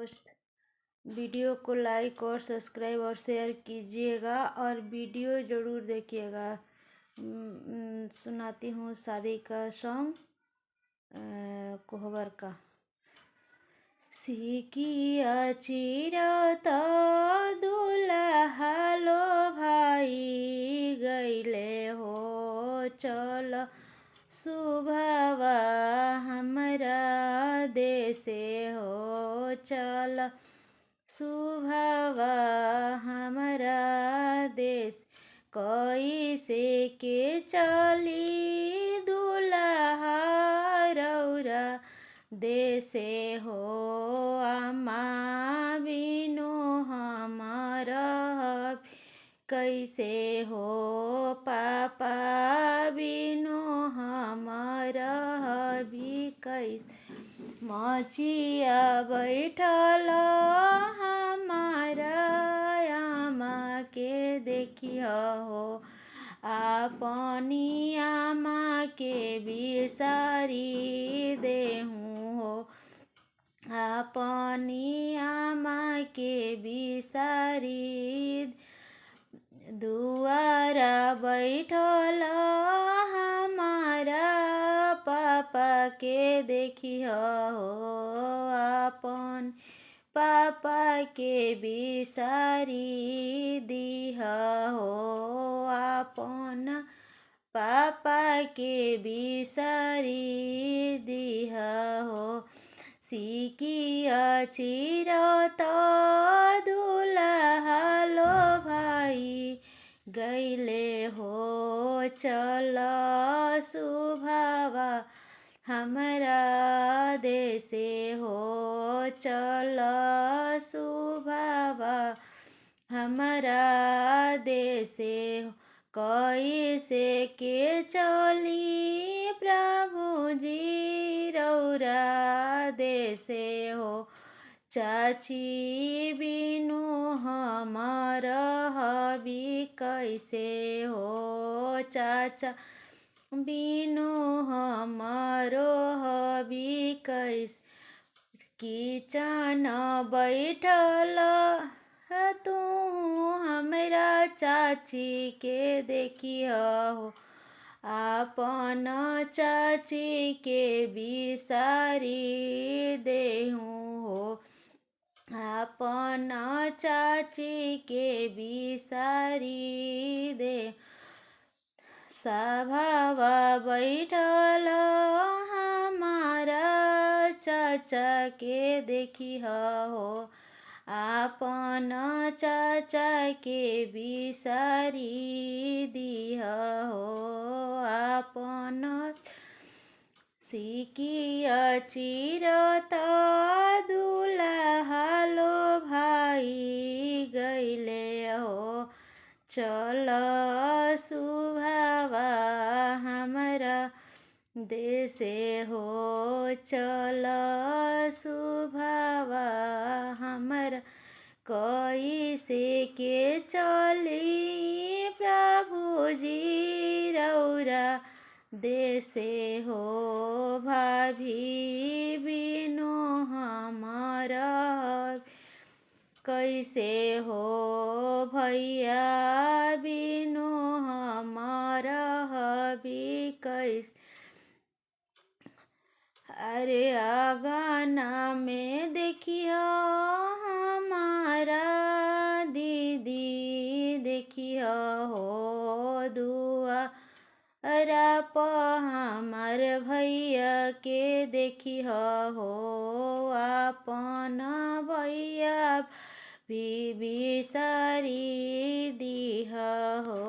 दोस्त, वीडियो को लाइक और सब्सक्राइब और शेयर कीजिएगा और वीडियो ज़रूर देखिएगा। सुनाती हूँ शादी का सॉन्ग कोहबर का। सिकिया चिरता दुल्हा लो भाई गईले हो चल सुभवा हमरा देशे हो चल सुभवा हमरा देश कैसे के चली दुल्हा रौरा देशे हो अम्मा बिनु हमारा कैसे हो पापा बिनु हमारा भी कैसे मचिया बैठल हमारा आमा के देखिया हो अपनी आमा के बिसारी देहूँ हो अपनी आमा के बिसारी दुआरा बैठल हमारा पापा के देखिया हो अपन पापा के बिसारी दिहा हो अपन पापा के बिसारी दिहा हो सिकिया चिरता दुल्हा लो भाई गईले हो चल सुभवा हमरा देशे हो चल सुभवा हमरा देशे हो कैसे के चली प्रभु जी रौरा देशे हो चाची बिनु हमर हबी कैसे हो चाचा बिनु हमारो हबी कैसे किचन बैठल तू हमरा चाची के देखिया हो अपन चाची के बिसारी देहूँ हो अपन चाची के बिसारी दे सभावा बैठल हमारा चाचा के देखिया हो अपन चाचा के बिसारी दिहा हो अपन सिकिया चिरता दुल्हा लो भाई गईले हो चल सुभवा हमरा देशे हो चल सुभवा हमरा कैसे के चली प्रभु जी रौरा देशे हो भाभी बिनु हमारा कैसे हो भैया बिनु हमारा हबी कैसे अरे आगाना में देखिया हमारा दीदी देखिया हो दुआ अराप हमार भैया के देखिया हो अपन भैया बीबी सारी दिहा हो।